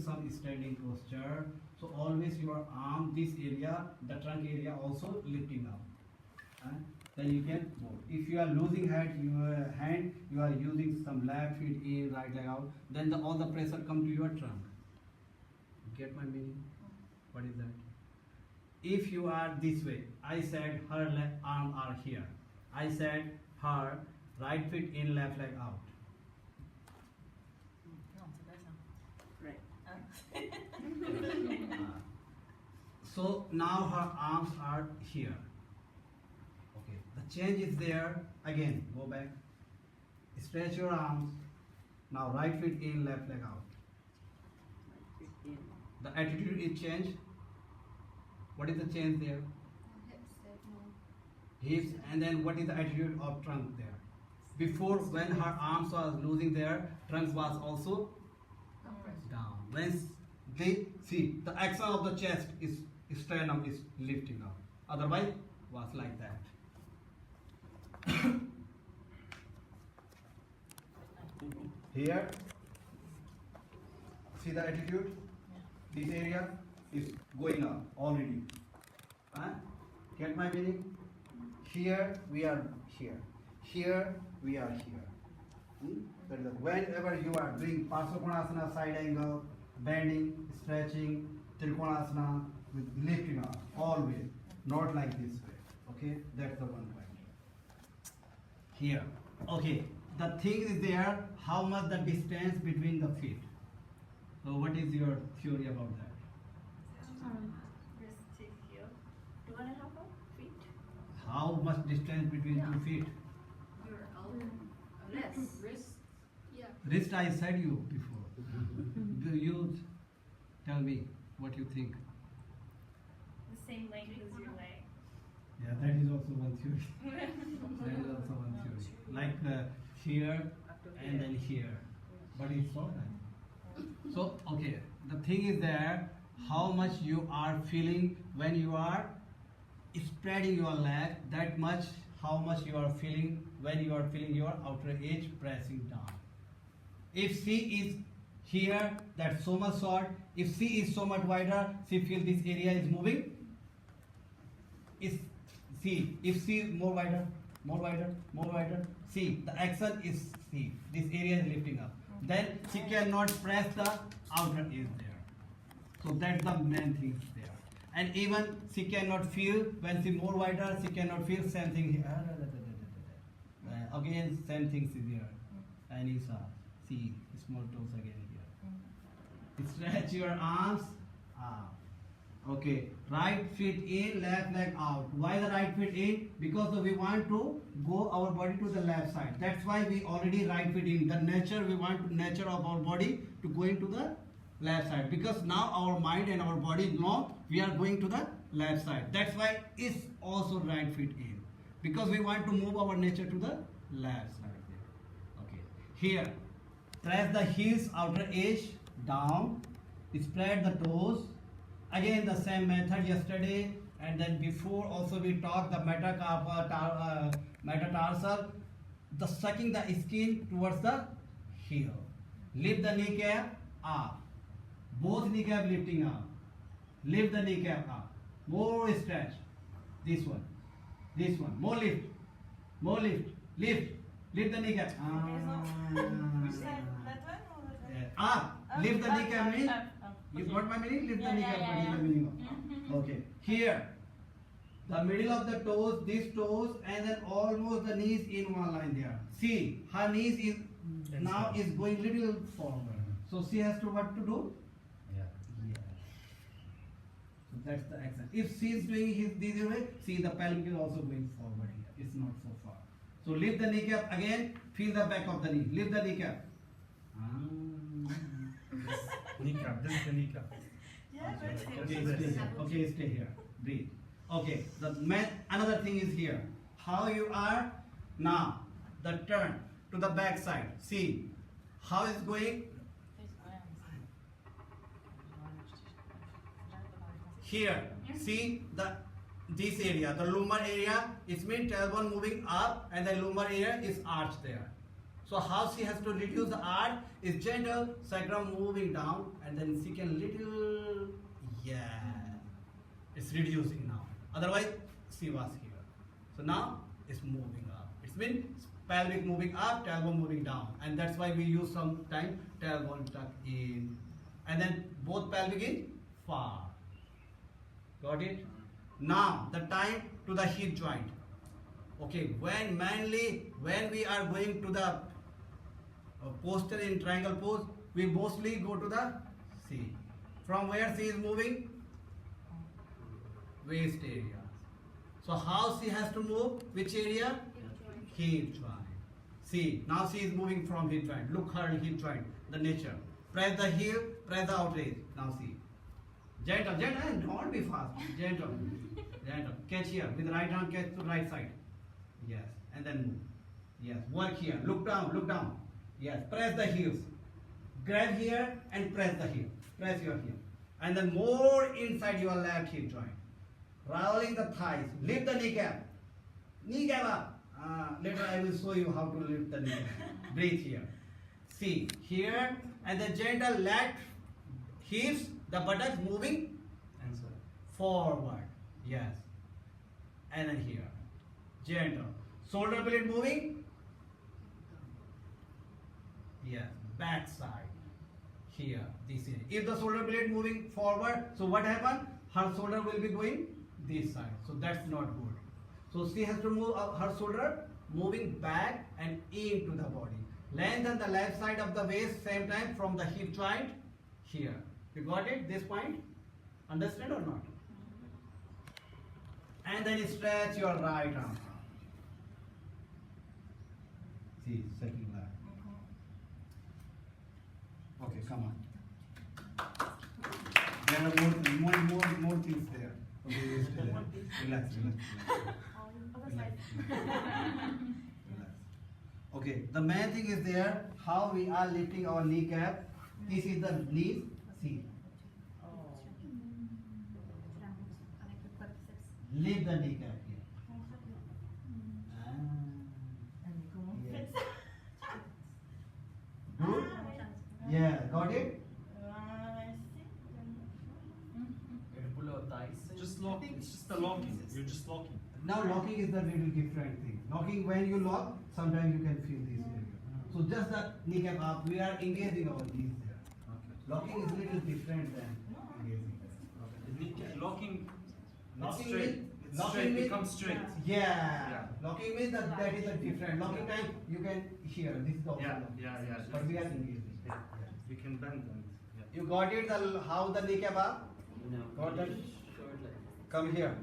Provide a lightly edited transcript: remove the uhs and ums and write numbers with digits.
some standing posture. So always your arm, this area, the trunk area also lifting up. Then you can move. If you are losing your hand, you are using some left feet in, right leg out, then all the pressure come to your trunk. Get my meaning? What is that? If you are this way, I said her arm are here. I said her right foot in, left leg out. So now her arms are here. Okay, the change is there. Again, go back. Stretch your arms. Now right foot in, left leg out. The attitude is changed. What is the change there? Hips, and then what is the attitude of trunk there? Before, when her arms was losing there, trunk was also down. When they see the action of the chest is sternum is lifting up. Otherwise, was like that. Here, see the attitude. This area is going up already. Get my meaning? Here we are here. Here we are here. Whenever you are doing Parsvakonasana, side angle, bending, stretching, Trikonasana, with lifting up, always, not like this way. Okay, that's the one point. Here, okay, the thing is there, how much the distance between the feet. So what is your theory about that? Wrist to heel. 2.5 feet. How much distance between two feet? Your elbow. Less. Wrist. Yeah. Wrist I said you before. Do you tell me what you think? The same length as your leg. Yeah, that is also one theory. That is also one theory. Like here and then here. But it's not that. So, okay, the thing is there, how much you are feeling when you are spreading your leg, that much, how much you are feeling when you are feeling your outer edge pressing down. If C is here, that's so much short. If C is so much wider, see, feel this area is moving. Is C. If C is more wider, C. The action is C. This area is lifting up. Then she cannot press the outer edge there. So that's the main thing there. And even she cannot feel when she more wider, she cannot feel same thing here. Again, same thing is here. And you saw, see, small toes again here. Stretch your arms out. Okay, right foot in, left leg out. Why the right foot in? Because we want to go our body to the left side. That's why we already right foot in. The nature, we want to nature of our body to going to the left side. Because now our mind and our body know we are going to the left side. That's why it's also right foot in. Because we want to move our nature to the left side. Okay, here, press the heels outer edge down. Spread the toes. Again the same method yesterday and then before also we talked the metatarsal, the sucking the skin towards the heel. Lift the kneecap up. Both kneecap lifting up. Lift the kneecap up. More stretch. This one. More lift. Lift the kneecap. Up. Lift the kneecap means. You got my meaning? Lift the kneecap. What is the meaning of? Okay. Here, the middle of the toes, these toes, and then almost the knees in one line there. See, her knees is now is going little forward. So she has to what to do? Yeah. So that's the action. If she is doing this way, see the pelvic is also going forward here. It's not so far. So lift the kneecap again. Feel the back of the knee. Lift the kneecap. Kneecap, this is the kneecap. Yeah, Okay, stay here. Breathe. Okay, another thing is here. How you are now, the turn to the back side. See how it's going. Here, see this area, the lumbar area, it means tailbone moving up and the lumbar area is arched there. So how she has to reduce the arch is gentle sacrum moving down, and then she can little, yeah, it's reducing now. Otherwise, she was here. So now it's moving up. It's been pelvic moving up, tailbone moving down, and that's why we use sometimes tailbone tuck in, and then both pelvic in far. Got it? Now the time to the hip joint. Okay, when we are going to the posture in triangle pose, we mostly go to the C. From where C is moving? Waist area. So how she has to move? Which area? Hip joint. See, now she is moving from hip joint. Look her hip joint, the nature. Press the heel, press the outrage. Now see. Gentle, gentle, and don't be fast. Gentle, gentle. Catch here. With the right hand, catch to right side. Yes, and then move. Yes, work here. Look down, look down. Yes, press the heels. Grab here and press the heel. Press your heel. And then more inside your left hip joint. Rolling the thighs. Lift the kneecap. Kneecap up. Later I will show you how to lift the kneecap. Breathe here. See, here, and then gentle left hips, the buttocks moving forward. Yes. And then here. Gentle. Shoulder blade moving. Yes. Back side. Here. This area. If the shoulder blade moving forward, so what happen? Her shoulder will be going this side. So that's not good. So she has to move her shoulder moving back and into the body. Lengthen the left side of the waist same time from the hip joint here. You got it? This point? Understand or not? And then stretch your right arm. See, settling back. Okay, come on. There are more things there. Okay, stay there. Relax. Other side. Relax. Okay, the main thing is there, how we are lifting our kneecap. This is the knee. See. Lift the kneecap here. Yes. Good? Yeah, got it? Just locking. It's just the locking. You're just locking. Now locking is the little different thing. Locking, when you lock, sometimes you can feel this area. So just the kneecap up, we are engaging our knees there. Okay. Locking is little different than engaging. Locking. Locking straight. means- It's locking straight. means- Becomes straight. Yeah. Locking means that is a different. Locking time you can hear. This is also Yeah. locking. But we are engaging. Yeah. You can bend and. Yeah. You got it? How the kneecap up? No. Got that? Short like. Come here.